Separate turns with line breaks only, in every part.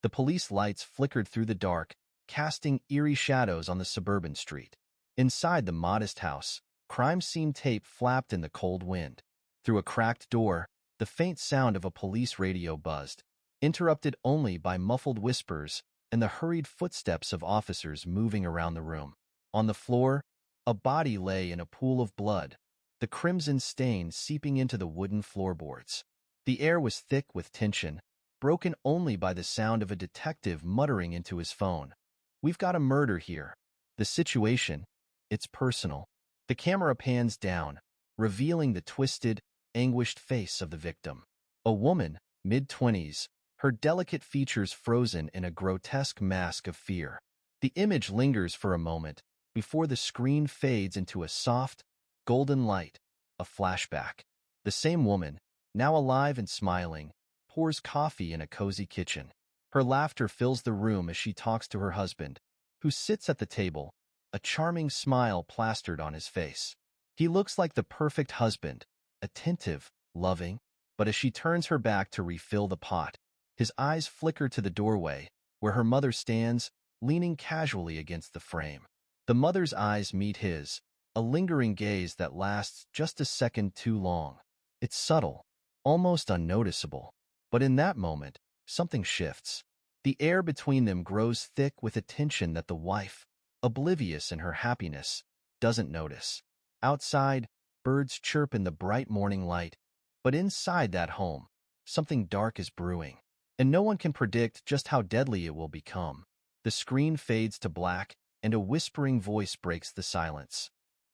The police lights flickered through the dark, casting eerie shadows on the suburban street. Inside the modest house, crime scene tape flapped in the cold wind. Through a cracked door, the faint sound of a police radio buzzed, interrupted only by muffled whispers and the hurried footsteps of officers moving around the room. On the floor, a body lay in a pool of blood, the crimson stain seeping into the wooden floorboards. The air was thick with tension, broken only by the sound of a detective muttering into his phone. "We've got a murder here. The situation, it's personal." The camera pans down, revealing the twisted, anguished face of the victim. A woman, mid-20s, her delicate features frozen in a grotesque mask of fear. The image lingers for a moment before the screen fades into a soft, golden light, a flashback. The same woman, now alive and smiling, pours coffee in a cozy kitchen. Her laughter fills the room as she talks to her husband, who sits at the table, a charming smile plastered on his face. He looks like the perfect husband, attentive, loving, but as she turns her back to refill the pot, his eyes flicker to the doorway, where her mother stands, leaning casually against the frame. The mother's eyes meet his, a lingering gaze that lasts just a second too long. It's subtle, almost unnoticeable, but in that moment, something shifts. The air between them grows thick with a tension that the wife, oblivious in her happiness, doesn't notice. Outside, birds chirp in the bright morning light, but inside that home, something dark is brewing, and no one can predict just how deadly it will become. The screen fades to black, and a whispering voice breaks the silence.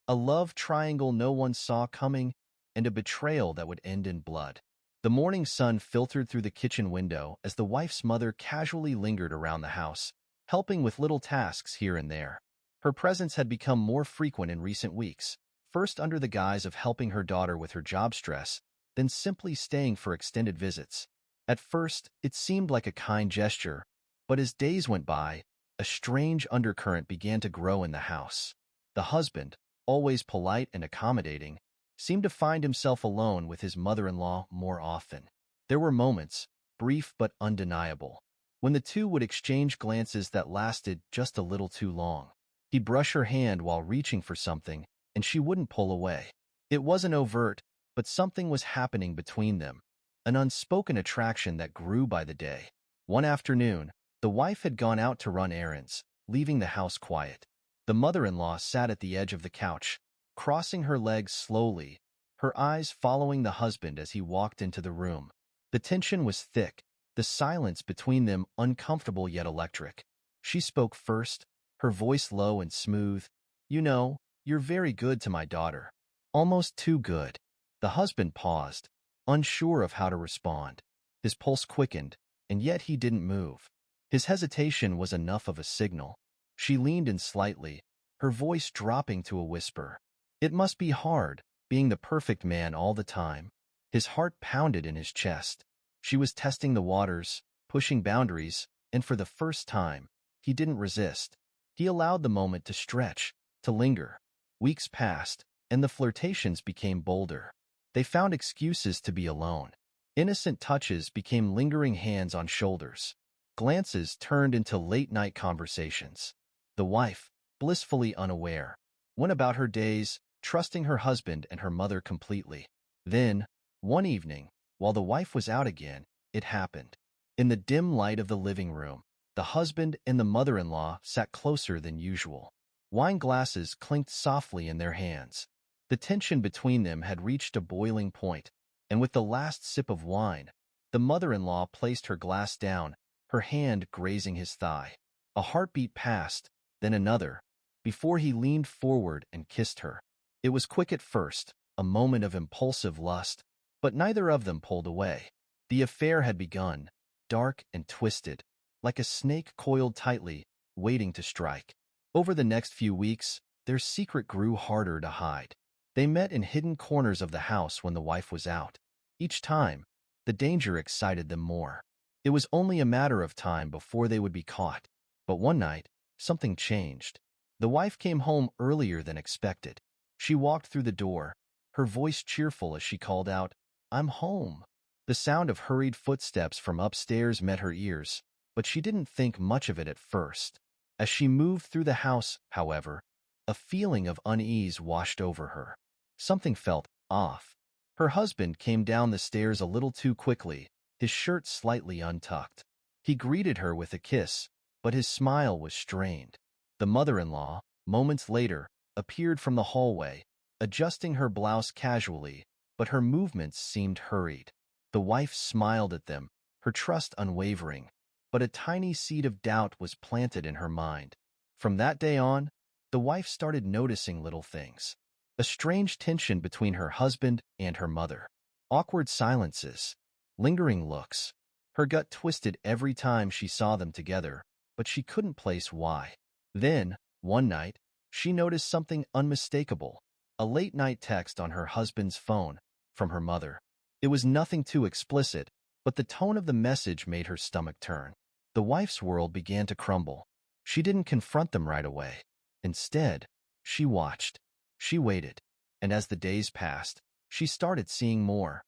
A love triangle no one saw coming, and a betrayal that would end in blood. The morning sun filtered through the kitchen window as the wife's mother casually lingered around the house, helping with little tasks here and there. Her presence had become more frequent in recent weeks, first under the guise of helping her daughter with her job stress, then simply staying for extended visits. At first, it seemed like a kind gesture, but as days went by, a strange undercurrent began to grow in the house. The husband, always polite and accommodating, seemed to find himself alone with his mother-in-law more often. There were moments, brief but undeniable, when the two would exchange glances that lasted just a little too long. He'd brush her hand while reaching for something, and she wouldn't pull away. It wasn't overt, but something was happening between them, an unspoken attraction that grew by the day. One afternoon, the wife had gone out to run errands, leaving the house quiet. The mother-in-law sat at the edge of the couch, crossing her legs slowly, her eyes following the husband as he walked into the room. The tension was thick, the silence between them uncomfortable yet electric. She spoke first, her voice low and smooth. "You know, you're very good to my daughter. Almost too good." The husband paused, unsure of how to respond. His pulse quickened, and yet he didn't move. His hesitation was enough of a signal. She leaned in slightly, her voice dropping to a whisper. "It must be hard, being the perfect man all the time." His heart pounded in his chest. She was testing the waters, pushing boundaries, and for the first time, he didn't resist. He allowed the moment to stretch, to linger. Weeks passed, and the flirtations became bolder. They found excuses to be alone. Innocent touches became lingering hands on shoulders. Glances turned into late-night conversations. The wife, blissfully unaware, went about her days, trusting her husband and her mother completely. Then, one evening, while the wife was out again, it happened. In the dim light of the living room, the husband and the mother-in-law sat closer than usual. Wine glasses clinked softly in their hands. The tension between them had reached a boiling point, and with the last sip of wine, the mother-in-law placed her glass down, her hand grazing his thigh. A heartbeat passed, then another, before he leaned forward and kissed her. It was quick at first, a moment of impulsive lust, but neither of them pulled away. The affair had begun, dark and twisted, like a snake coiled tightly, waiting to strike. Over the next few weeks, their secret grew harder to hide. They met in hidden corners of the house when the wife was out. Each time, the danger excited them more. It was only a matter of time before they would be caught. But one night, something changed. The wife came home earlier than expected. She walked through the door, her voice cheerful as she called out, "I'm home." The sound of hurried footsteps from upstairs met her ears, but she didn't think much of it at first. As she moved through the house, however, a feeling of unease washed over her. Something felt off. Her husband came down the stairs a little too quickly, his shirt slightly untucked. He greeted her with a kiss, but his smile was strained. The mother-in-law, moments later, appeared from the hallway, adjusting her blouse casually, but her movements seemed hurried. The wife smiled at them, her trust unwavering, but a tiny seed of doubt was planted in her mind. From that day on, the wife started noticing little things. A strange tension between her husband and her mother. Awkward silences. Lingering looks. Her gut twisted every time she saw them together, but she couldn't place why. Then, one night, she noticed something unmistakable. A late-night text on her husband's phone from her mother. It was nothing too explicit, but the tone of the message made her stomach turn. The wife's world began to crumble. She didn't confront them right away. Instead, she watched. She waited. And as the days passed, she started seeing more.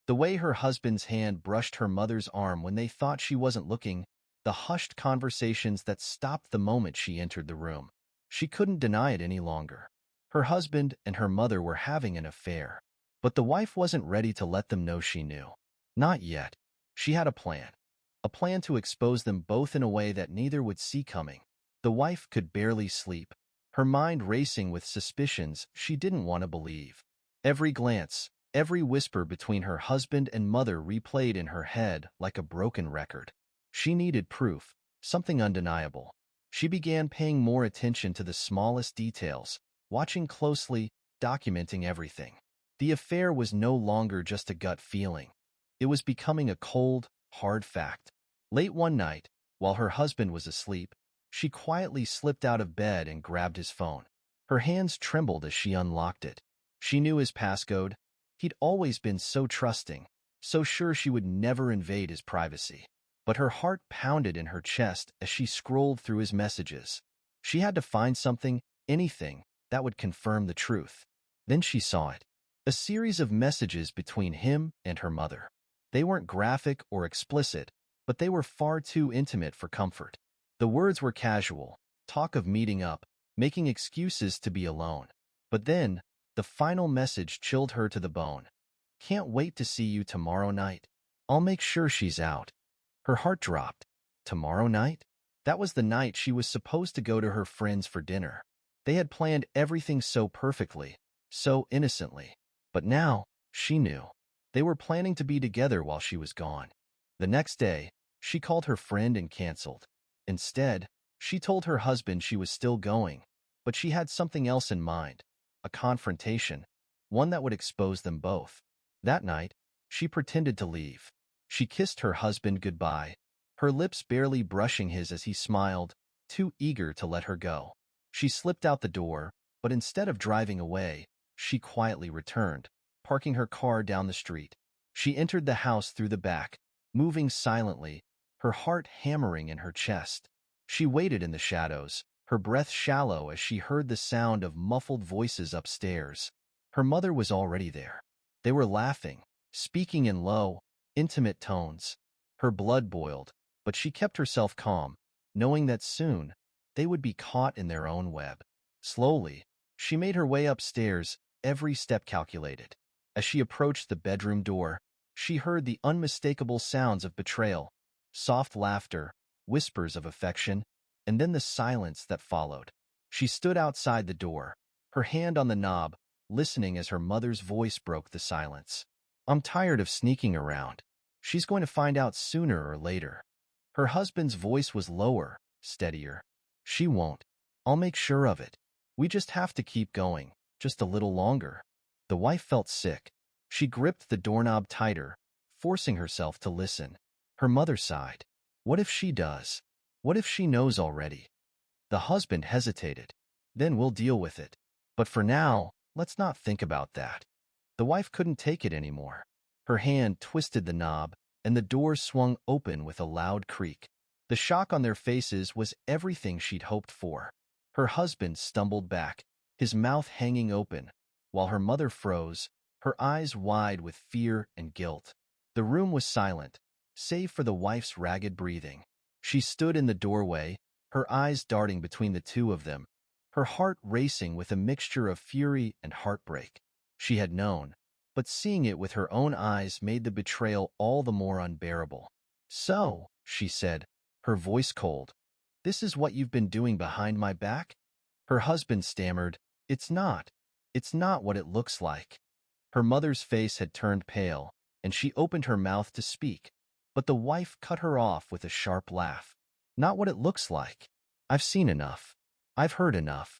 The way her husband's hand brushed her mother's arm when they thought she wasn't looking, the hushed conversations that stopped the moment she entered the room. She couldn't deny it any longer. Her husband and her mother were having an affair. But the wife wasn't ready to let them know she knew. Not yet. She had a plan. A plan to expose them both in a way that neither would see coming. The wife could barely sleep, her mind racing with suspicions she didn't want to believe. Every glance, every whisper between her husband and mother replayed in her head like a broken record. She needed proof, something undeniable. She began paying more attention to the smallest details, watching closely, documenting everything. The affair was no longer just a gut feeling. It was becoming a cold, hard fact. Late one night, while her husband was asleep, she quietly slipped out of bed and grabbed his phone. Her hands trembled as she unlocked it. She knew his passcode. He'd always been so trusting, so sure she would never invade his privacy. But her heart pounded in her chest as she scrolled through his messages. She had to find something, anything, that would confirm the truth. Then she saw it. A series of messages between him and her mother. They weren't graphic or explicit, but they were far too intimate for comfort. The words were casual, talk of meeting up, making excuses to be alone. But then, the final message chilled her to the bone. Can't wait to see you tomorrow night. I'll make sure she's out. Her heart dropped. Tomorrow night? That was the night she was supposed to go to her friends for dinner. They had planned everything so perfectly, so innocently. But now, she knew. They were planning to be together while she was gone. The next day, she called her friend and canceled. Instead, she told her husband she was still going, but she had something else in mind, a confrontation, one that would expose them both. That night, she pretended to leave. She kissed her husband goodbye, her lips barely brushing his as he smiled, too eager to let her go. She slipped out the door, but instead of driving away, she quietly returned, parking her car down the street. She entered the house through the back, moving silently, her heart hammering in her chest. She waited in the shadows, her breath shallow as she heard the sound of muffled voices upstairs. Her mother was already there. They were laughing, speaking in low, intimate tones. Her blood boiled, but she kept herself calm, knowing that soon they would be caught in their own web. Slowly, she made her way upstairs, every step calculated. As she approached the bedroom door, she heard the unmistakable sounds of betrayal, soft laughter, whispers of affection, and then the silence that followed. She stood outside the door, her hand on the knob, listening as her mother's voice broke the silence. I'm tired of sneaking around. She's going to find out sooner or later. Her husband's voice was lower, steadier. She won't. I'll make sure of it. We just have to keep going, just a little longer. The wife felt sick. She gripped the doorknob tighter, forcing herself to listen. Her mother sighed. What if she does? What if she knows already? The husband hesitated. Then we'll deal with it. But for now, let's not think about that. The wife couldn't take it anymore. Her hand twisted the knob, and the door swung open with a loud creak. The shock on their faces was everything she'd hoped for. Her husband stumbled back, his mouth hanging open, while her mother froze, her eyes wide with fear and guilt. The room was silent, save for the wife's ragged breathing. She stood in the doorway, her eyes darting between the two of them, her heart racing with a mixture of fury and heartbreak. She had known, but seeing it with her own eyes made the betrayal all the more unbearable. "So," she said, her voice cold, "this is what you've been doing behind my back?" Her husband stammered, "It's not. It's not what it looks like." Her mother's face had turned pale, and she opened her mouth to speak, but the wife cut her off with a sharp laugh. "Not what it looks like. I've seen enough. I've heard enough."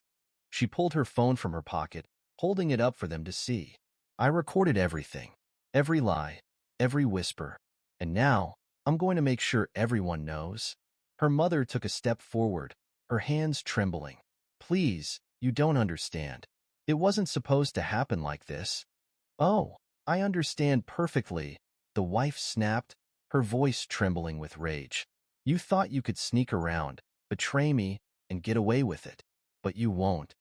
She pulled her phone from her pocket, holding it up for them to see. "I recorded everything. Every lie. Every whisper. And now, I'm going to make sure everyone knows." Her mother took a step forward, her hands trembling. "Please, you don't understand. It wasn't supposed to happen like this." "Oh, I understand perfectly," the wife snapped, her voice trembling with rage. "You thought you could sneak around, betray me, and get away with it. But you won't."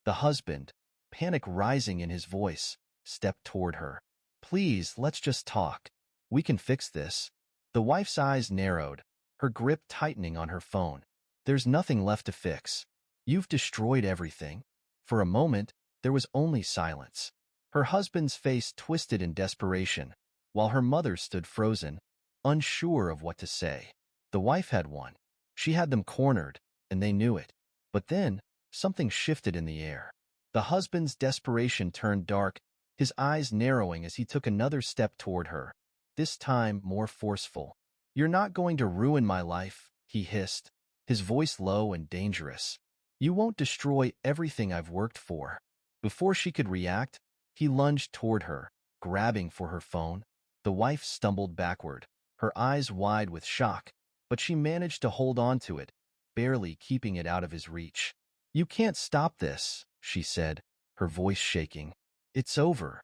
The husband, panic rising in his voice, stepped toward her. "Please, let's just talk. We can fix this." The wife's eyes narrowed, her grip tightening on her phone. "There's nothing left to fix. You've destroyed everything." For a moment, there was only silence. Her husband's face twisted in desperation, while her mother stood frozen, unsure of what to say. The wife had won. She had them cornered, and they knew it. But then, something shifted in the air. The husband's desperation turned dark, his eyes narrowing as he took another step toward her, this time more forceful. "You're not going to ruin my life," he hissed, his voice low and dangerous. "You won't destroy everything I've worked for." Before she could react, he lunged toward her, grabbing for her phone. The wife stumbled backward, her eyes wide with shock, but she managed to hold on to it, barely keeping it out of his reach. "You can't stop this," she said, her voice shaking. "It's over."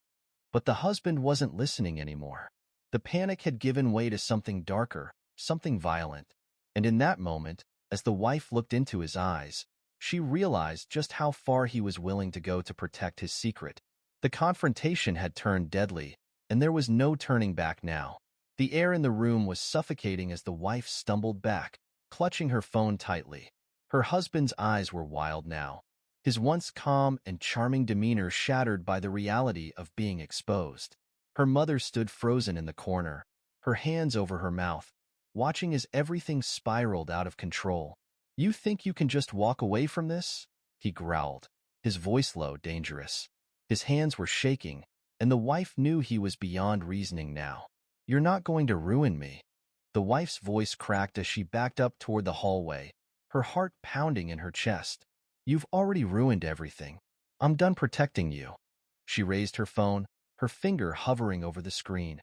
But the husband wasn't listening anymore. The panic had given way to something darker, something violent. And in that moment, as the wife looked into his eyes, she realized just how far he was willing to go to protect his secret. The confrontation had turned deadly, and there was no turning back now. The air in the room was suffocating as the wife stumbled back, clutching her phone tightly. Her husband's eyes were wild now, his once calm and charming demeanor shattered by the reality of being exposed. Her mother stood frozen in the corner, her hands over her mouth, watching as everything spiraled out of control. "You think you can just walk away from this?" he growled, his voice low, dangerous. His hands were shaking, and the wife knew he was beyond reasoning now. "You're not going to ruin me." The wife's voice cracked as she backed up toward the hallway, her heart pounding in her chest. "You've already ruined everything. I'm done protecting you." She raised her phone, her finger hovering over the screen,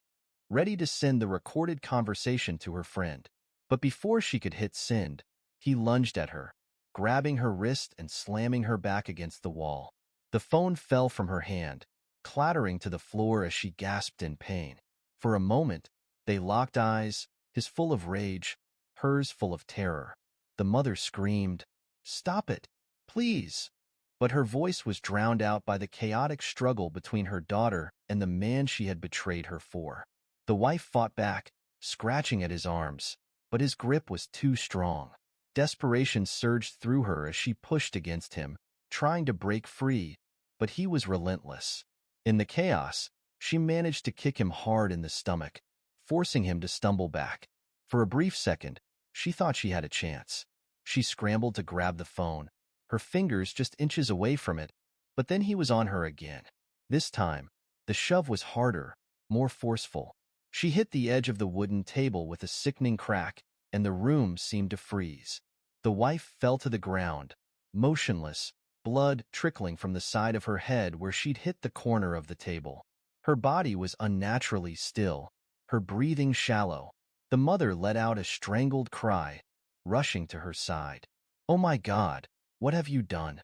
ready to send the recorded conversation to her friend. But before she could hit send, he lunged at her, grabbing her wrist and slamming her back against the wall. The phone fell from her hand, clattering to the floor as she gasped in pain. For a moment, they locked eyes, his full of rage, hers full of terror. The mother screamed, "Stop it, please!" But her voice was drowned out by the chaotic struggle between her daughter and the man she had betrayed her for. The wife fought back, scratching at his arms, but his grip was too strong. Desperation surged through her as she pushed against him, trying to break free, but he was relentless. In the chaos, she managed to kick him hard in the stomach, forcing him to stumble back. For a brief second, she thought she had a chance. She scrambled to grab the phone, her fingers just inches away from it, but then he was on her again. This time, the shove was harder, more forceful. She hit the edge of the wooden table with a sickening crack, and the room seemed to freeze. The wife fell to the ground, motionless, blood trickling from the side of her head where she'd hit the corner of the table. Her body was unnaturally still, her breathing shallow. The mother let out a strangled cry, rushing to her side. "Oh my God, what have you done?"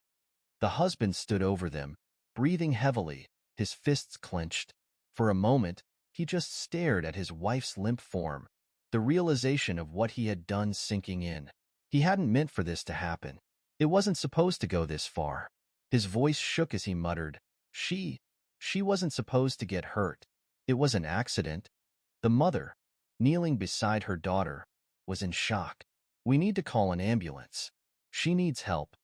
The husband stood over them, breathing heavily, his fists clenched. For a moment, he just stared at his wife's limp form, the realization of what he had done sinking in. He hadn't meant for this to happen. It wasn't supposed to go this far. His voice shook as he muttered, She wasn't supposed to get hurt. It was an accident." The mother, kneeling beside her daughter, was in shock. We need to call an ambulance. She needs help.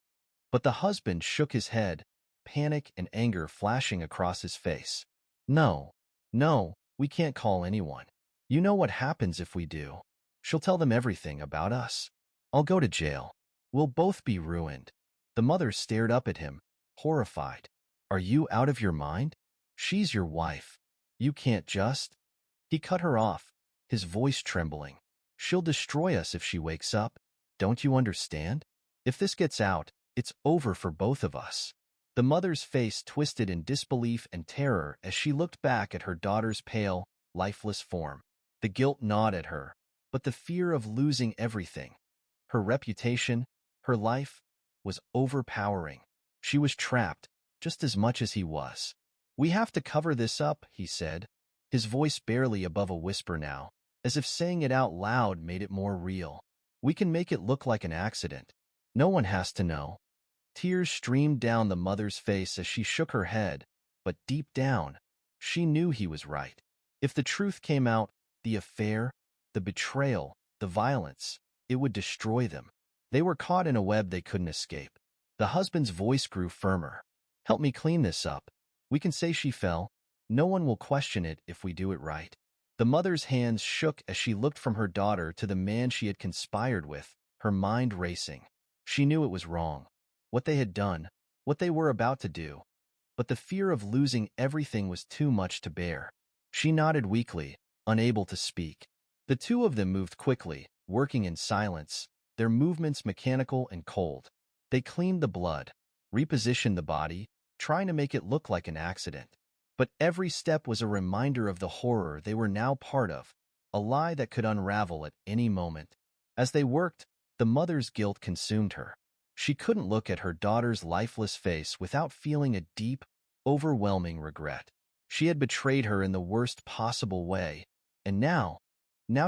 But the husband shook his head, panic and anger flashing across his face. No, no, we can't call anyone. You know what happens if we do. She'll tell them everything about us. I'll go to jail. We'll both be ruined. The mother stared up at him, horrified. Are you out of your mind? She's your wife. You can't just… He cut her off, his voice trembling. She'll destroy us if she wakes up. Don't you understand? If this gets out, it's over for both of us. The mother's face twisted in disbelief and terror as she looked back at her daughter's pale, lifeless form. The guilt gnawed at her, but the fear of losing everything, her reputation, her life, was overpowering. She was trapped, just as much as he was. We have to cover this up, he said, his voice barely above a whisper now, as if saying it out loud made it more real. We can make it look like an accident. No one has to know. Tears streamed down the mother's face as she shook her head, but deep down, she knew he was right. If the truth came out, the affair, the betrayal, the violence, it would destroy them. They were caught in a web they couldn't escape. The husband's voice grew firmer. Help me clean this up. We can say she fell. No one will question it if we do it right. The mother's hands shook as she looked from her daughter to the man she had conspired with, her mind racing. She knew it was wrong. What they had done, what they were about to do. But the fear of losing everything was too much to bear. She nodded weakly, unable to speak. The two of them moved quickly, working in silence, their movements mechanical and cold. They cleaned the blood, repositioned the body, trying to make it look like an accident. But every step was a reminder of the horror they were now part of, a lie that could unravel at any moment. As they worked, the mother's guilt consumed her. She couldn't look at her daughter's lifeless face without feeling a deep, overwhelming regret. She had betrayed her in the worst possible way, and now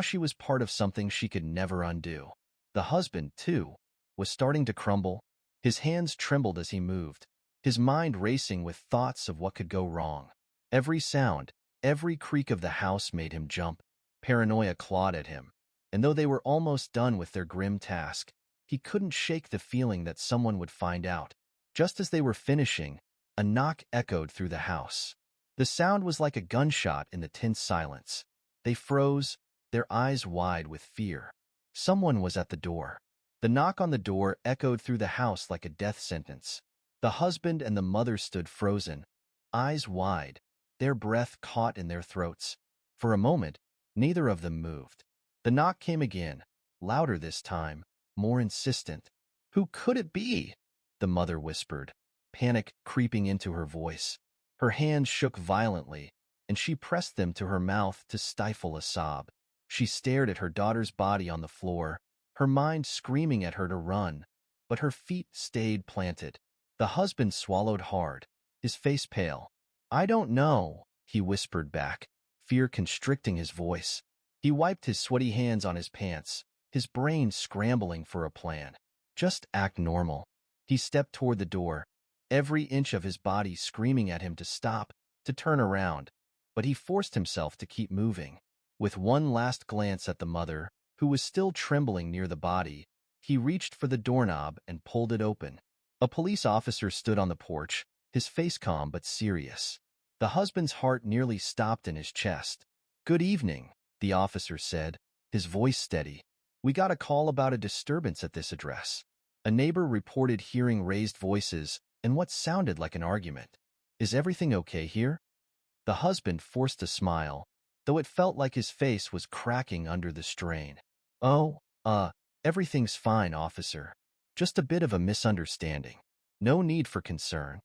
she was part of something she could never undo. The husband, too, was starting to crumble. His hands trembled as he moved, his mind racing with thoughts of what could go wrong. Every sound, every creak of the house made him jump. Paranoia clawed at him, and though they were almost done with their grim task, he couldn't shake the feeling that someone would find out. Just as they were finishing, a knock echoed through the house. The sound was like a gunshot in the tense silence. They froze, their eyes wide with fear. Someone was at the door. The knock on the door echoed through the house like a death sentence. The husband and the mother stood frozen, eyes wide, their breath caught in their throats. For a moment, neither of them moved. The knock came again, louder this time, more insistent. "Who could it be?" the mother whispered, panic creeping into her voice. Her hands shook violently, and she pressed them to her mouth to stifle a sob. She stared at her daughter's body on the floor, her mind screaming at her to run, but her feet stayed planted. The husband swallowed hard, his face pale. "I don't know," he whispered back, fear constricting his voice. He wiped his sweaty hands on his pants, his brain scrambling for a plan. Just act normal. He stepped toward the door, every inch of his body screaming at him to stop, to turn around, but he forced himself to keep moving. With one last glance at the mother, who was still trembling near the body, he reached for the doorknob and pulled it open. A police officer stood on the porch, his face calm but serious. The husband's heart nearly stopped in his chest. "Good evening," the officer said, his voice steady. "We got a call about a disturbance at this address." A neighbor reported hearing raised voices and what sounded like an argument. "Is everything okay here?" The husband forced a smile, though it felt like his face was cracking under the strain. "Oh, everything's fine, officer. Just a bit of a misunderstanding. No need for concern."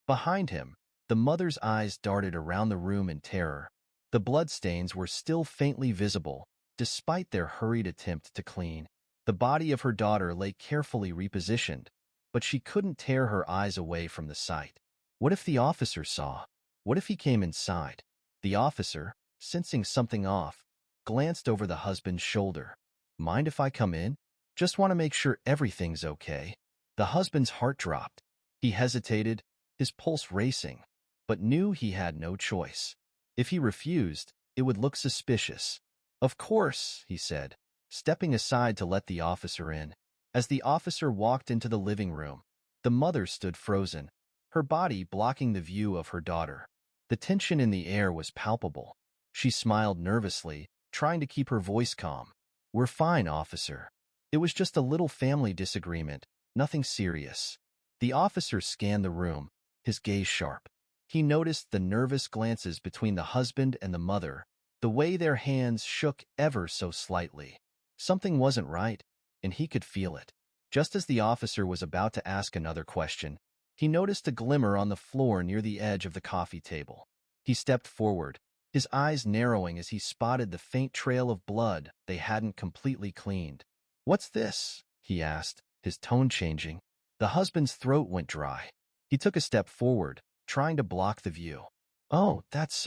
Behind him, the mother's eyes darted around the room in terror. The bloodstains were still faintly visible, despite their hurried attempt to clean. The body of her daughter lay carefully repositioned, but she couldn't tear her eyes away from the sight. What if the officer saw? What if he came inside? The officer, sensing something off, glanced over the husband's shoulder. "Mind if I come in? Just want to make sure everything's okay." The husband's heart dropped. He hesitated, his pulse racing, but knew he had no choice. If he refused, it would look suspicious. "Of course," he said, stepping aside to let the officer in. As the officer walked into the living room, the mother stood frozen, her body blocking the view of her daughter. The tension in the air was palpable. She smiled nervously, trying to keep her voice calm. "We're fine, officer. It was just a little family disagreement, nothing serious." The officer scanned the room, his gaze sharp. He noticed the nervous glances between the husband and the mother, the way their hands shook ever so slightly. Something wasn't right, and he could feel it. Just as the officer was about to ask another question, he noticed a glimmer on the floor near the edge of the coffee table. He stepped forward, his eyes narrowing as he spotted the faint trail of blood they hadn't completely cleaned. "What's this?" he asked, his tone changing. The husband's throat went dry. He took a step forward, trying to block the view. "Oh, that's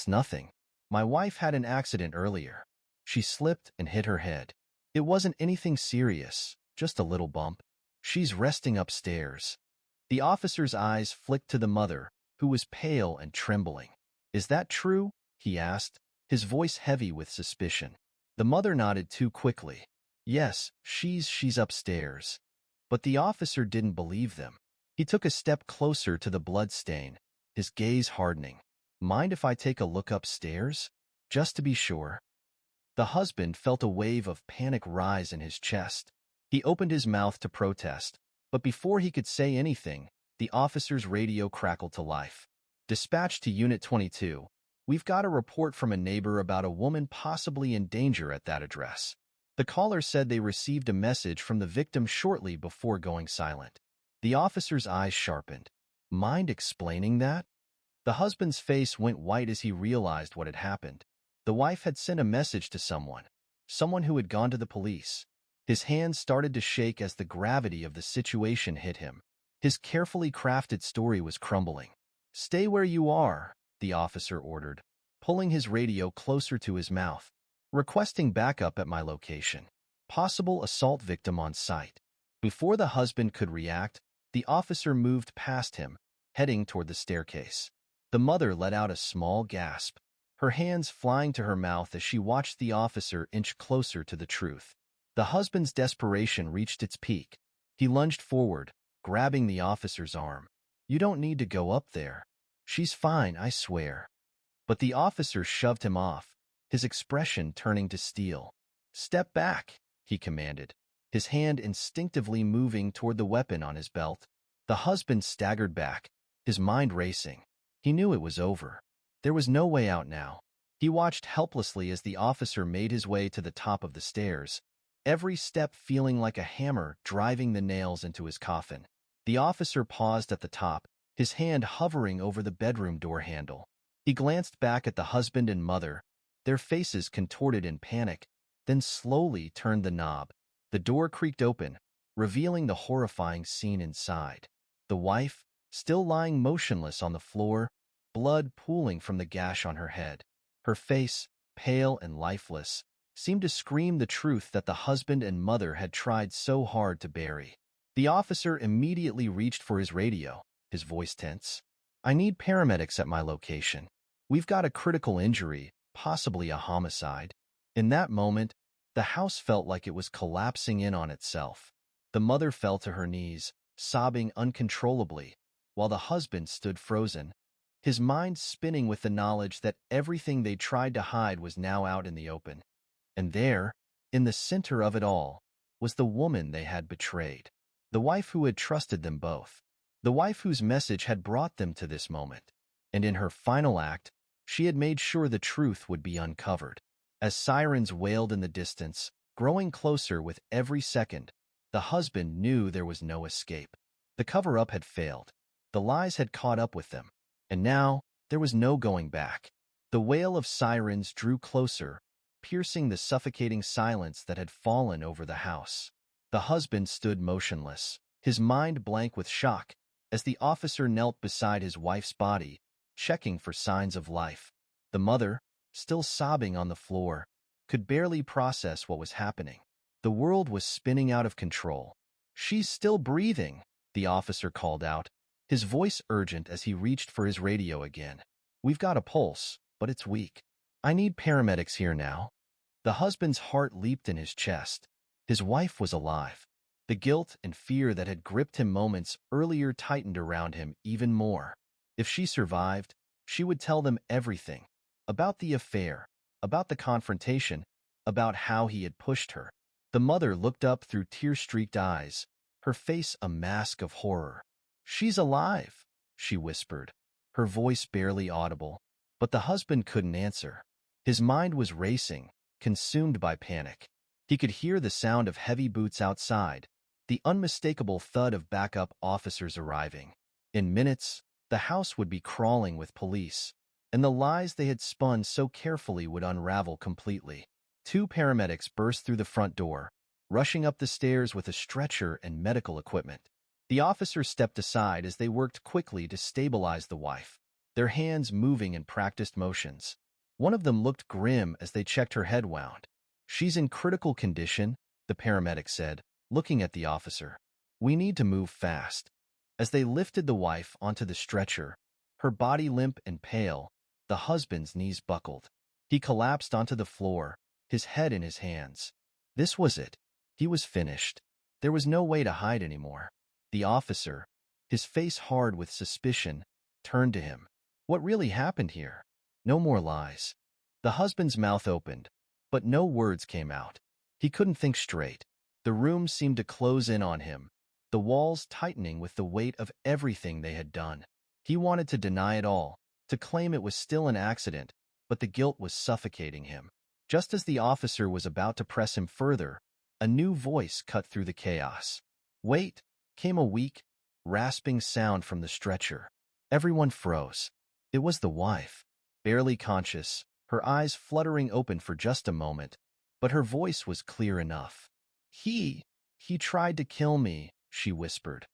nothing. My wife had an accident earlier. She slipped and hit her head. It wasn't anything serious, just a little bump. She's resting upstairs." The officer's eyes flicked to the mother, who was pale and trembling. "Is that true?" he asked, his voice heavy with suspicion. The mother nodded too quickly. "Yes, she's upstairs." But the officer didn't believe them. He took a step closer to the blood stain, his gaze hardening. "Mind if I take a look upstairs? Just to be sure." The husband felt a wave of panic rise in his chest. He opened his mouth to protest, but before he could say anything, the officer's radio crackled to life. "Dispatch to Unit 22. We've got a report from a neighbor about a woman possibly in danger at that address." The caller said they received a message from the victim shortly before going silent. The officer's eyes sharpened. "Mind explaining that?" The husband's face went white as he realized what had happened. The wife had sent a message to someone who had gone to the police. His hands started to shake as the gravity of the situation hit him. His carefully crafted story was crumbling. "Stay where you are," the officer ordered, pulling his radio closer to his mouth. "Requesting backup at my location. Possible assault victim on site." Before the husband could react, the officer moved past him, heading toward the staircase. The mother let out a small gasp, her hands flying to her mouth as she watched the officer inch closer to the truth. The husband's desperation reached its peak. He lunged forward, grabbing the officer's arm. "You don't need to go up there. She's fine, I swear." But the officer shoved him off, his expression turning to steel. "Step back," he commanded, his hand instinctively moving toward the weapon on his belt. The husband staggered back, his mind racing. He knew it was over. There was no way out now. He watched helplessly as the officer made his way to the top of the stairs, every step feeling like a hammer driving the nails into his coffin. The officer paused at the top, his hand hovering over the bedroom door handle. He glanced back at the husband and mother, their faces contorted in panic, then slowly turned the knob. The door creaked open, revealing the horrifying scene inside. The wife, still lying motionless on the floor, blood pooling from the gash on her head. Her face, pale and lifeless, seemed to scream the truth that the husband and mother had tried so hard to bury. The officer immediately reached for his radio, his voice tense. "I need paramedics at my location. We've got a critical injury, possibly a homicide." In that moment, the house felt like it was collapsing in on itself. The mother fell to her knees, sobbing uncontrollably, while the husband stood frozen, his mind spinning with the knowledge that everything they tried to hide was now out in the open. And there, in the center of it all, was the woman they had betrayed. The wife who had trusted them both. The wife whose message had brought them to this moment. And in her final act, she had made sure the truth would be uncovered. As sirens wailed in the distance, growing closer with every second, the husband knew there was no escape. The cover-up had failed. The lies had caught up with them. And now, there was no going back. The wail of sirens drew closer, piercing the suffocating silence that had fallen over the house. The husband stood motionless, his mind blank with shock, as the officer knelt beside his wife's body, checking for signs of life. The mother, still sobbing on the floor, could barely process what was happening. The world was spinning out of control. "She's still breathing," the officer called out, his voice urgent as he reached for his radio again. "We've got a pulse, but it's weak. I need paramedics here now." The husband's heart leaped in his chest. His wife was alive. The guilt and fear that had gripped him moments earlier tightened around him even more. If she survived, she would tell them everything. About the affair, about the confrontation, about how he had pushed her. The mother looked up through tear-streaked eyes, her face a mask of horror. "She's alive," she whispered, her voice barely audible. But the husband couldn't answer. His mind was racing, consumed by panic. He could hear the sound of heavy boots outside, the unmistakable thud of backup officers arriving. In minutes, the house would be crawling with police, and the lies they had spun so carefully would unravel completely. Two paramedics burst through the front door, rushing up the stairs with a stretcher and medical equipment. The officers stepped aside as they worked quickly to stabilize the wife, their hands moving in practiced motions. One of them looked grim as they checked her head wound. "She's in critical condition," the paramedic said, looking at the officer. "We need to move fast." As they lifted the wife onto the stretcher, her body limp and pale, the husband's knees buckled. He collapsed onto the floor, his head in his hands. This was it. He was finished. There was no way to hide anymore. The officer, his face hard with suspicion, turned to him. "What really happened here?" "No more lies." The husband's mouth opened, but no words came out. He couldn't think straight. The room seemed to close in on him, the walls tightening with the weight of everything they had done. He wanted to deny it all, to claim it was still an accident, but the guilt was suffocating him. Just as the officer was about to press him further, a new voice cut through the chaos. "Wait," came a weak, rasping sound from the stretcher. Everyone froze. It was the wife, barely conscious, her eyes fluttering open for just a moment, but her voice was clear enough. He tried to kill me," she whispered.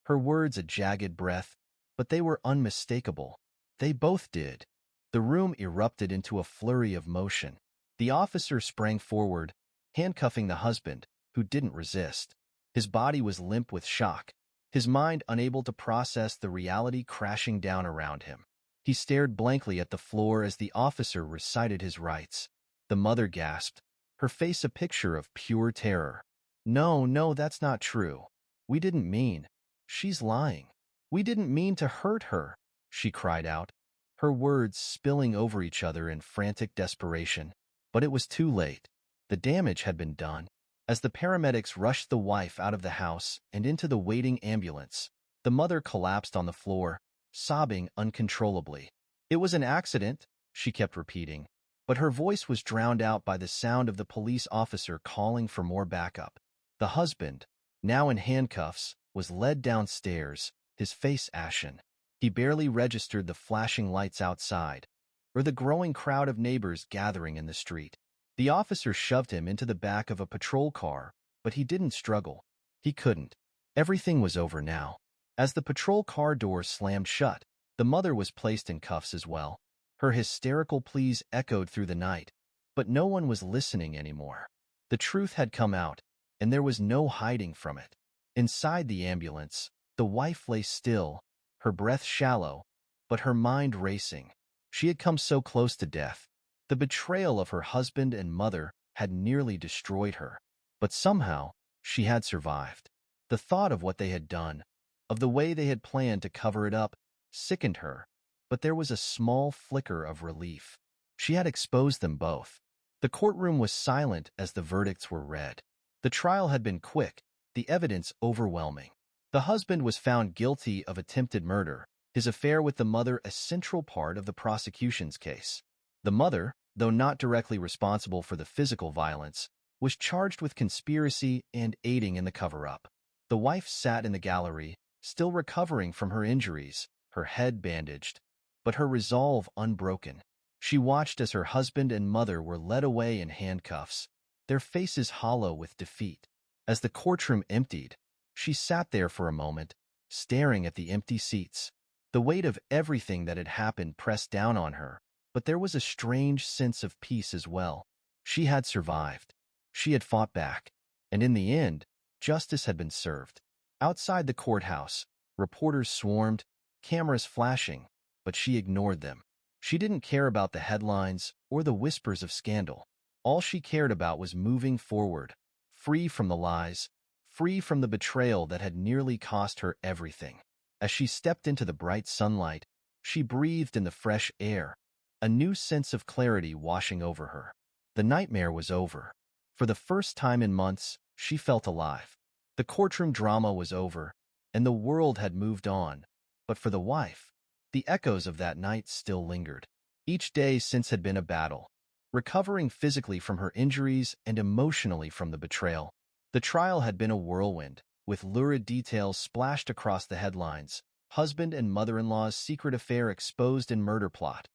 Her words a jagged breath, but they were unmistakable. They both did. The room erupted into a flurry of motion. The officer sprang forward, handcuffing the husband, who didn't resist. His body was limp with shock, his mind unable to process the reality crashing down around him. He stared blankly at the floor as the officer recited his rights. The mother gasped, her face a picture of pure terror. No, that's not true. We didn't mean." "She's lying. We didn't mean to hurt her," she cried out, her words spilling over each other in frantic desperation. But it was too late. The damage had been done. As the paramedics rushed the wife out of the house and into the waiting ambulance, the mother collapsed on the floor, sobbing uncontrollably. "It was an accident," she kept repeating, but her voice was drowned out by the sound of the police officer calling for more backup. The husband, now in handcuffs, was led downstairs, his face ashen. He barely registered the flashing lights outside, or the growing crowd of neighbors gathering in the street. The officer shoved him into the back of a patrol car, but he didn't struggle. He couldn't. Everything was over now. As the patrol car door slammed shut, the mother was placed in cuffs as well. Her hysterical pleas echoed through the night, but no one was listening anymore. The truth had come out, and there was no hiding from it. Inside the ambulance, the wife lay still, her breath shallow, but her mind racing. She had come so close to death. The betrayal of her husband and mother had nearly destroyed her. But somehow, she had survived. The thought of what they had done, of the way they had planned to cover it up, sickened her, but there was a small flicker of relief. She had exposed them both. The courtroom was silent as the verdicts were read. The trial had been quick, the evidence overwhelming. The husband was found guilty of attempted murder, his affair with the mother a central part of the prosecution's case. The mother, though not directly responsible for the physical violence, was charged with conspiracy and aiding in the cover-up. The wife sat in the gallery, still recovering from her injuries, her head bandaged, but her resolve unbroken. She watched as her husband and mother were led away in handcuffs, their faces hollow with defeat. As the courtroom emptied, she sat there for a moment, staring at the empty seats. The weight of everything that had happened pressed down on her, but there was a strange sense of peace as well. She had survived. She had fought back. And in the end, justice had been served. Outside the courthouse, reporters swarmed, cameras flashing, but she ignored them. She didn't care about the headlines or the whispers of scandal. All she cared about was moving forward, free from the lies, free from the betrayal that had nearly cost her everything. As she stepped into the bright sunlight, she breathed in the fresh air, a new sense of clarity washing over her. The nightmare was over. For the first time in months, she felt alive. The courtroom drama was over, and the world had moved on. But for the wife, the echoes of that night still lingered. Each day since had been a battle, recovering physically from her injuries and emotionally from the betrayal. The trial had been a whirlwind, with lurid details splashed across the headlines: husband and mother-in-law's secret affair exposed in murder plot.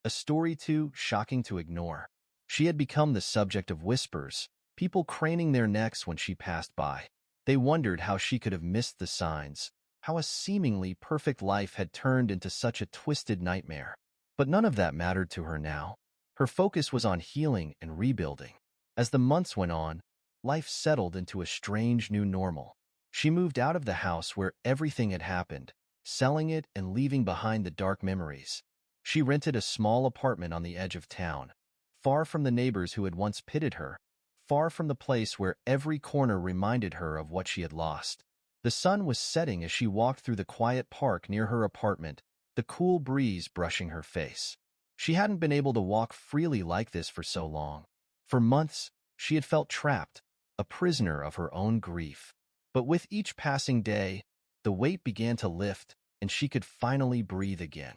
A story too shocking to ignore. She had become the subject of whispers, people craning their necks when she passed by. They wondered how she could have missed the signs, how a seemingly perfect life had turned into such a twisted nightmare. But none of that mattered to her now. Her focus was on healing and rebuilding. As the months went on, life settled into a strange new normal. She moved out of the house where everything had happened, selling it and leaving behind the dark memories. She rented a small apartment on the edge of town, far from the neighbors who had once pitied her, far from the place where every corner reminded her of what she had lost. The sun was setting as she walked through the quiet park near her apartment, the cool breeze brushing her face. She hadn't been able to walk freely like this for so long. For months, she had felt trapped, a prisoner of her own grief. But with each passing day, the weight began to lift, and she could finally breathe again.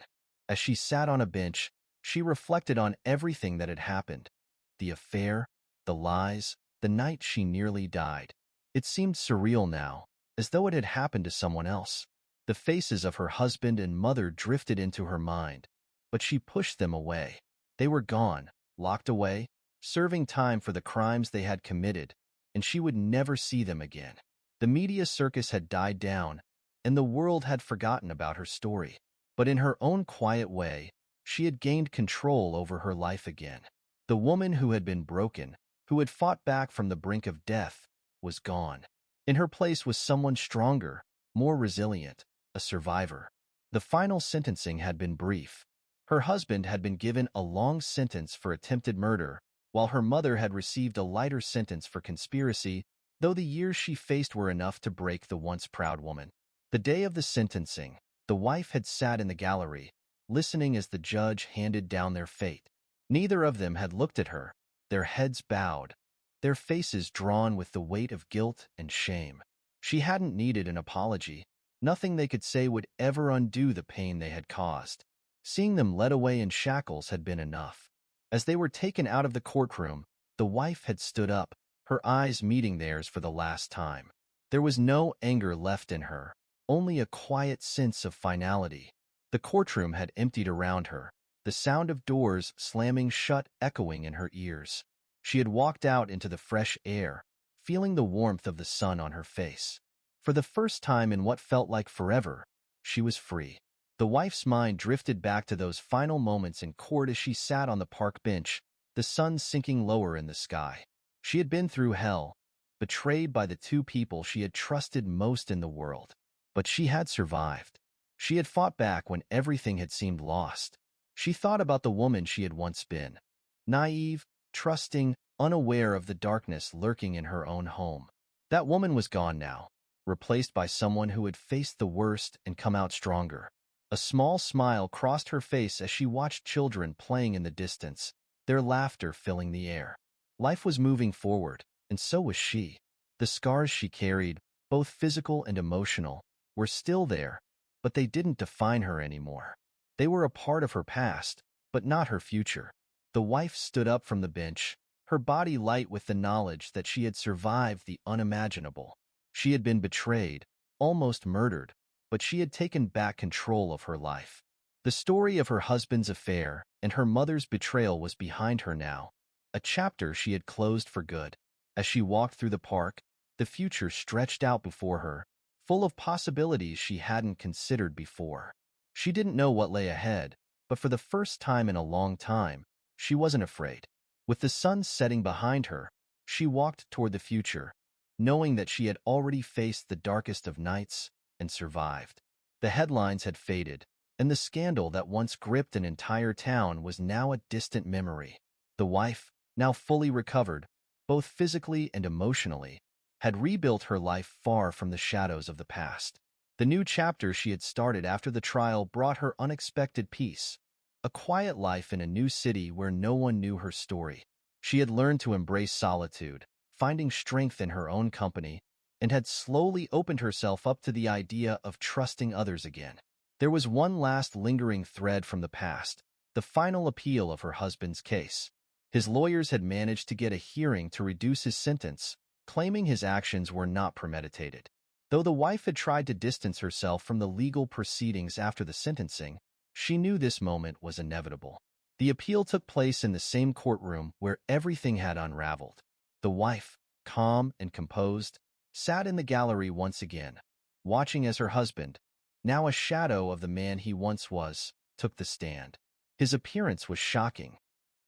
As she sat on a bench, she reflected on everything that had happened: the affair, the lies, the night she nearly died. It seemed surreal now, as though it had happened to someone else. The faces of her husband and mother drifted into her mind, but she pushed them away. They were gone, locked away, serving time for the crimes they had committed, and she would never see them again. The media circus had died down, and the world had forgotten about her story. But in her own quiet way, she had gained control over her life again. The woman who had been broken, who had fought back from the brink of death, was gone. In her place was someone stronger, more resilient, a survivor. The final sentencing had been brief. Her husband had been given a long sentence for attempted murder, while her mother had received a lighter sentence for conspiracy, though the years she faced were enough to break the once proud woman. The day of the sentencing, the wife had sat in the gallery, listening as the judge handed down their fate. Neither of them had looked at her, their heads bowed, their faces drawn with the weight of guilt and shame. She hadn't needed an apology. Nothing they could say would ever undo the pain they had caused. Seeing them led away in shackles had been enough. As they were taken out of the courtroom, the wife had stood up, her eyes meeting theirs for the last time. There was no anger left in her, only a quiet sense of finality. The courtroom had emptied around her, the sound of doors slamming shut echoing in her ears. She had walked out into the fresh air, feeling the warmth of the sun on her face. For the first time in what felt like forever, she was free. The wife's mind drifted back to those final moments in court as she sat on the park bench, the sun sinking lower in the sky. She had been through hell, betrayed by the two people she had trusted most in the world. But she had survived. She had fought back when everything had seemed lost. She thought about the woman she had once been, naive, trusting, unaware of the darkness lurking in her own home. That woman was gone now, replaced by someone who had faced the worst and come out stronger. A small smile crossed her face as she watched children playing in the distance, their laughter filling the air. Life was moving forward, and so was she. The scars she carried, both physical and emotional, were still there, but they didn't define her anymore. They were a part of her past, but not her future. The wife stood up from the bench, her body light with the knowledge that she had survived the unimaginable. She had been betrayed, almost murdered, but she had taken back control of her life. The story of her husband's affair and her mother's betrayal was behind her now, a chapter she had closed for good. As she walked through the park, the future stretched out before her, full of possibilities she hadn't considered before. She didn't know what lay ahead, but for the first time in a long time, she wasn't afraid. With the sun setting behind her, she walked toward the future, knowing that she had already faced the darkest of nights and survived. The headlines had faded, and the scandal that once gripped an entire town was now a distant memory. The wife, now fully recovered, both physically and emotionally, had rebuilt her life far from the shadows of the past. The new chapter she had started after the trial brought her unexpected peace, a quiet life in a new city where no one knew her story. She had learned to embrace solitude, finding strength in her own company, and had slowly opened herself up to the idea of trusting others again. There was one last lingering thread from the past, the final appeal of her husband's case. His lawyers had managed to get a hearing to reduce his sentence, claiming his actions were not premeditated. Though the wife had tried to distance herself from the legal proceedings after the sentencing, she knew this moment was inevitable. The appeal took place in the same courtroom where everything had unraveled. The wife, calm and composed, sat in the gallery once again, watching as her husband, now a shadow of the man he once was, took the stand. His appearance was shocking.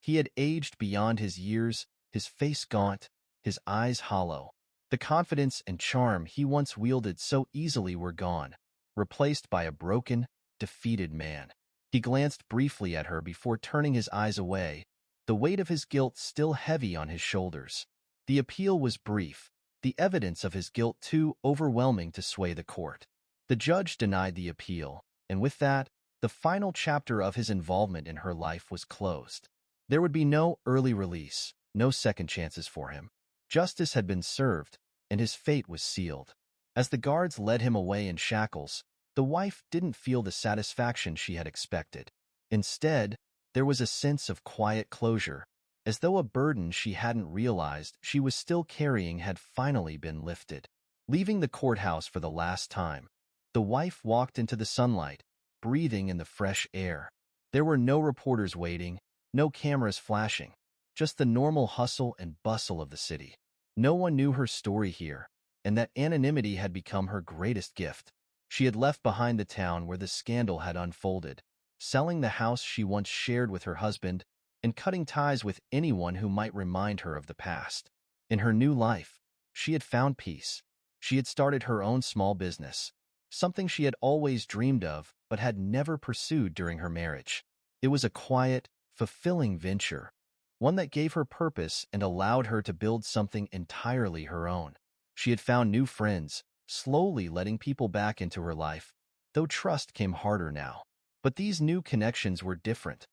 He had aged beyond his years, his face gaunt, his eyes hollow. The confidence and charm he once wielded so easily were gone, replaced by a broken, defeated man. He glanced briefly at her before turning his eyes away, the weight of his guilt still heavy on his shoulders. The appeal was brief, the evidence of his guilt too overwhelming to sway the court. The judge denied the appeal, and with that, the final chapter of his involvement in her life was closed. There would be no early release, no second chances for him. Justice had been served, and his fate was sealed. As the guards led him away in shackles, the wife didn't feel the satisfaction she had expected. Instead, there was a sense of quiet closure, as though a burden she hadn't realized she was still carrying had finally been lifted. Leaving the courthouse for the last time, the wife walked into the sunlight, breathing in the fresh air. There were no reporters waiting, no cameras flashing, just the normal hustle and bustle of the city. No one knew her story here, and that anonymity had become her greatest gift. She had left behind the town where the scandal had unfolded, selling the house she once shared with her husband, and cutting ties with anyone who might remind her of the past. In her new life, she had found peace. She had started her own small business, something she had always dreamed of but had never pursued during her marriage. It was a quiet, fulfilling venture, one that gave her purpose and allowed her to build something entirely her own. She had found new friends, slowly letting people back into her life, though trust came harder now. But these new connections were different,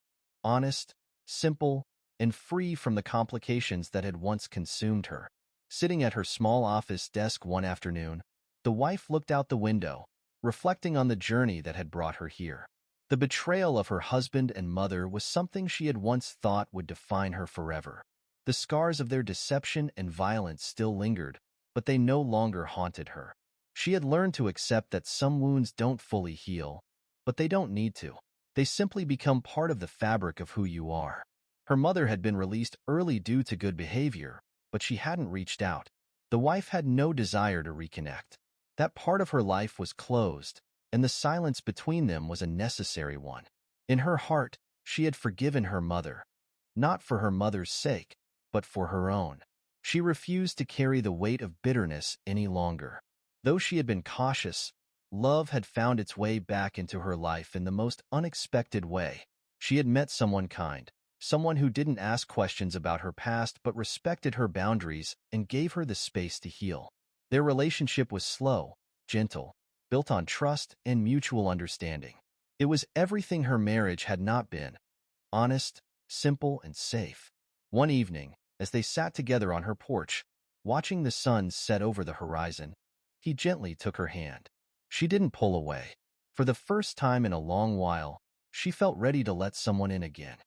honest, simple, and free from the complications that had once consumed her. Sitting at her small office desk one afternoon, the wife looked out the window, reflecting on the journey that had brought her here. The betrayal of her husband and mother was something she had once thought would define her forever. The scars of their deception and violence still lingered, but they no longer haunted her. She had learned to accept that some wounds don't fully heal, but they don't need to. They simply become part of the fabric of who you are. Her mother had been released early due to good behavior, but she hadn't reached out. The wife had no desire to reconnect. That part of her life was closed, and the silence between them was a necessary one. In her heart, she had forgiven her mother, not for her mother's sake, but for her own. She refused to carry the weight of bitterness any longer. Though she had been cautious, love had found its way back into her life in the most unexpected way. She had met someone kind, someone who didn't ask questions about her past but respected her boundaries and gave her the space to heal. Their relationship was slow, gentle, built on trust and mutual understanding. It was everything her marriage had not been: honest, simple, and safe. One evening, as they sat together on her porch, watching the sun set over the horizon, he gently took her hand. She didn't pull away. For the first time in a long while, she felt ready to let someone in again.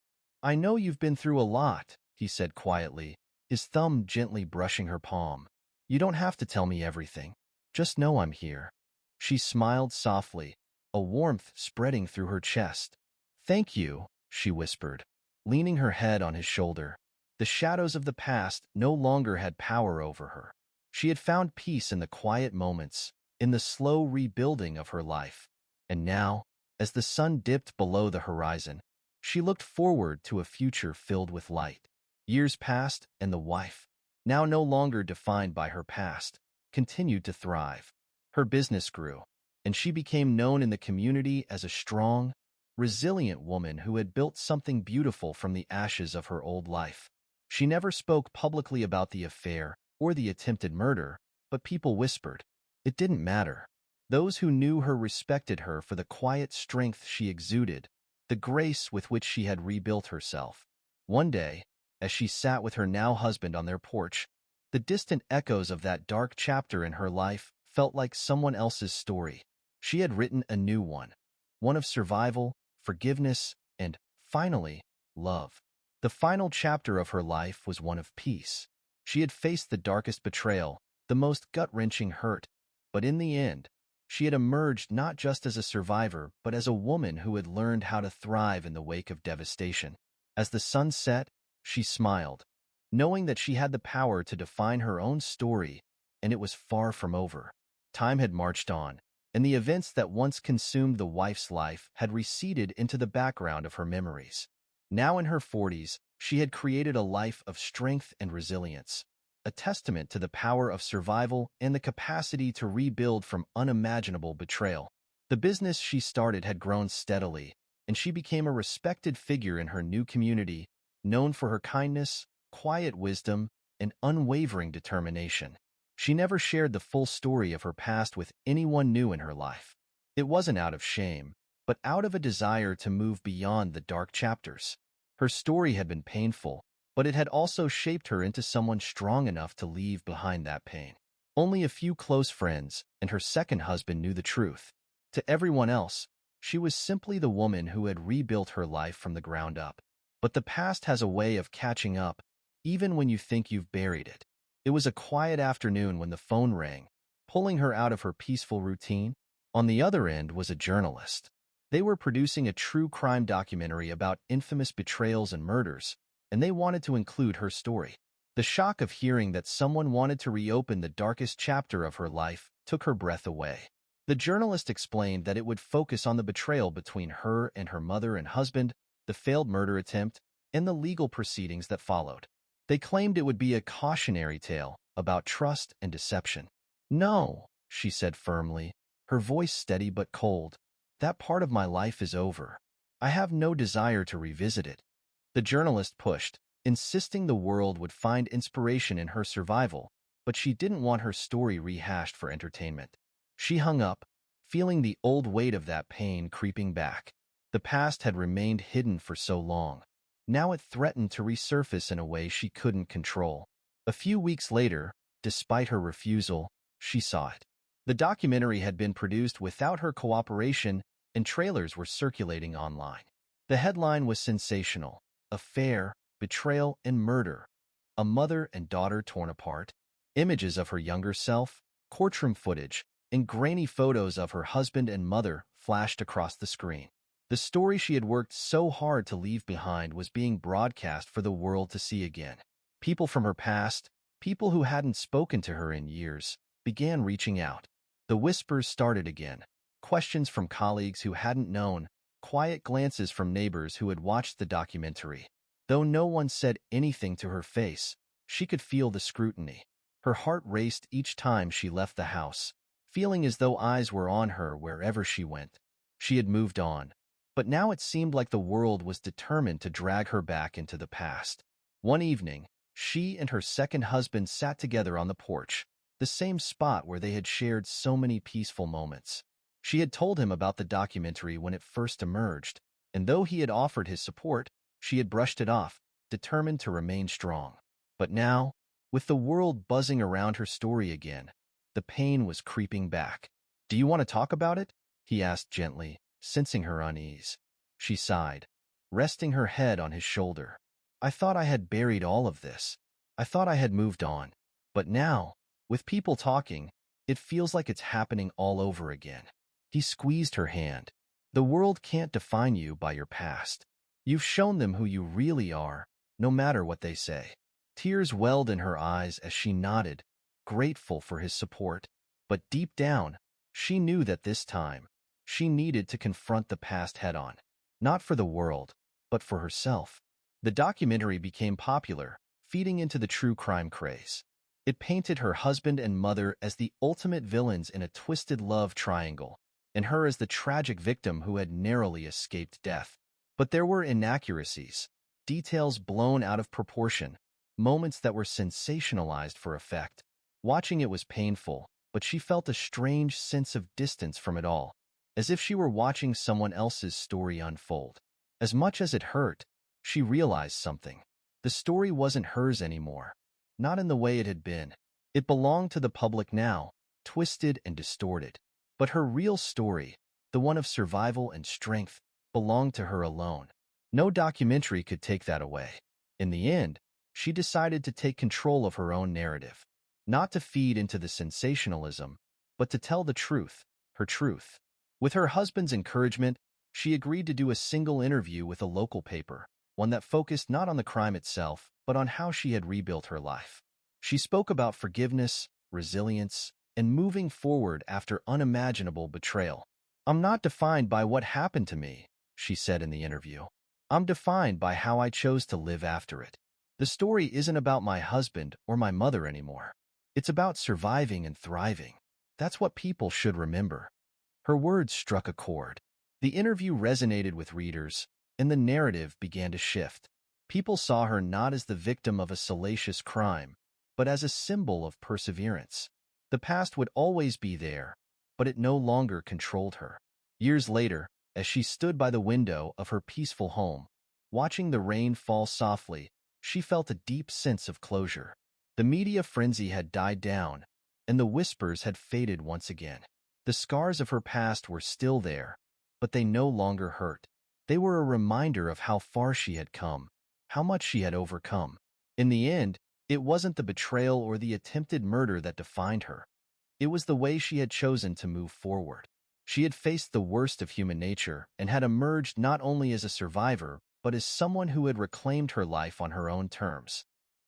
"I know you've been through a lot," he said quietly, his thumb gently brushing her palm. "You don't have to tell me everything. Just know I'm here." She smiled softly, a warmth spreading through her chest. "Thank you," she whispered, leaning her head on his shoulder. The shadows of the past no longer had power over her. She had found peace in the quiet moments, in the slow rebuilding of her life. And now, as the sun dipped below the horizon, she looked forward to a future filled with light. Years passed, and the wife, now no longer defined by her past, continued to thrive. Her business grew, and she became known in the community as a strong, resilient woman who had built something beautiful from the ashes of her old life. She never spoke publicly about the affair or the attempted murder, but people whispered. It didn't matter. Those who knew her respected her for the quiet strength she exuded, the grace with which she had rebuilt herself. One day, as she sat with her now husband on their porch, the distant echoes of that dark chapter in her life felt like someone else's story. She had written a new one of survival, forgiveness, and, finally, love. The final chapter of her life was one of peace. She had faced the darkest betrayal, the most gut-wrenching hurt, but in the end, she had emerged not just as a survivor, but as a woman who had learned how to thrive in the wake of devastation. As the sun set, she smiled, knowing that she had the power to define her own story, and it was far from over. Time had marched on, and the events that once consumed the wife's life had receded into the background of her memories. Now in her 40s, she had created a life of strength and resilience, a testament to the power of survival and the capacity to rebuild from unimaginable betrayal. The business she started had grown steadily, and she became a respected figure in her new community, known for her kindness, quiet wisdom, and unwavering determination. She never shared the full story of her past with anyone new in her life. It wasn't out of shame, but out of a desire to move beyond the dark chapters. Her story had been painful, but it had also shaped her into someone strong enough to leave behind that pain. Only a few close friends and her second husband knew the truth. To everyone else, she was simply the woman who had rebuilt her life from the ground up. But the past has a way of catching up, even when you think you've buried it. It was a quiet afternoon when the phone rang, pulling her out of her peaceful routine. On the other end was a journalist. They were producing a true crime documentary about infamous betrayals and murders, and they wanted to include her story. The shock of hearing that someone wanted to reopen the darkest chapter of her life took her breath away. The journalist explained that it would focus on the betrayal between her and her mother and husband, the failed murder attempt, and the legal proceedings that followed. They claimed it would be a cautionary tale about trust and deception. "No," she said firmly, her voice steady but cold. "That part of my life is over. I have no desire to revisit it." The journalist pushed, insisting the world would find inspiration in her survival, but she didn't want her story rehashed for entertainment. She hung up, feeling the old weight of that pain creeping back. The past had remained hidden for so long. Now it threatened to resurface in a way she couldn't control. A few weeks later, despite her refusal, she saw it. The documentary had been produced without her cooperation, and trailers were circulating online. The headline was sensational: affair, betrayal, and murder. A mother and daughter torn apart. Images of her younger self, courtroom footage, and grainy photos of her husband and mother flashed across the screen. The story she had worked so hard to leave behind was being broadcast for the world to see again. People from her past, people who hadn't spoken to her in years, began reaching out. The whispers started again. Questions from colleagues who hadn't known, quiet glances from neighbors who had watched the documentary. Though no one said anything to her face, she could feel the scrutiny. Her heart raced each time she left the house, feeling as though eyes were on her wherever she went. She had moved on, but now it seemed like the world was determined to drag her back into the past. One evening, she and her second husband sat together on the porch, the same spot where they had shared so many peaceful moments. She had told him about the documentary when it first emerged, and though he had offered his support, she had brushed it off, determined to remain strong. But now, with the world buzzing around her story again, the pain was creeping back. "Do you want to talk about it?" he asked gently, sensing her unease. She sighed, resting her head on his shoulder. "I thought I had buried all of this. I thought I had moved on. But now, with people talking, it feels like it's happening all over again." He squeezed her hand. "The world can't define you by your past. You've shown them who you really are, no matter what they say." Tears welled in her eyes as she nodded, grateful for his support. But deep down, she knew that this time, she needed to confront the past head-on. Not for the world, but for herself. The documentary became popular, feeding into the true crime craze. It painted her husband and mother as the ultimate villains in a twisted love triangle, and her as the tragic victim who had narrowly escaped death. But there were inaccuracies, details blown out of proportion, moments that were sensationalized for effect. Watching it was painful, but she felt a strange sense of distance from it all, as if she were watching someone else's story unfold. As much as it hurt, she realized something. The story wasn't hers anymore, not in the way it had been. It belonged to the public now, twisted and distorted. But her real story, the one of survival and strength, belonged to her alone. No documentary could take that away. In the end, she decided to take control of her own narrative, not to feed into the sensationalism, but to tell the truth, her truth. With her husband's encouragement, she agreed to do a single interview with a local paper, one that focused not on the crime itself, but on how she had rebuilt her life. She spoke about forgiveness, resilience, and moving forward after unimaginable betrayal. "I'm not defined by what happened to me," she said in the interview. "I'm defined by how I chose to live after it. The story isn't about my husband or my mother anymore. It's about surviving and thriving. That's what people should remember." Her words struck a chord. The interview resonated with readers, and the narrative began to shift. People saw her not as the victim of a salacious crime, but as a symbol of perseverance. The past would always be there, but it no longer controlled her. Years later, as she stood by the window of her peaceful home, watching the rain fall softly, she felt a deep sense of closure. The media frenzy had died down, and the whispers had faded once again. The scars of her past were still there, but they no longer hurt. They were a reminder of how far she had come, how much she had overcome. In the end, it wasn't the betrayal or the attempted murder that defined her. It was the way she had chosen to move forward. She had faced the worst of human nature and had emerged not only as a survivor, but as someone who had reclaimed her life on her own terms.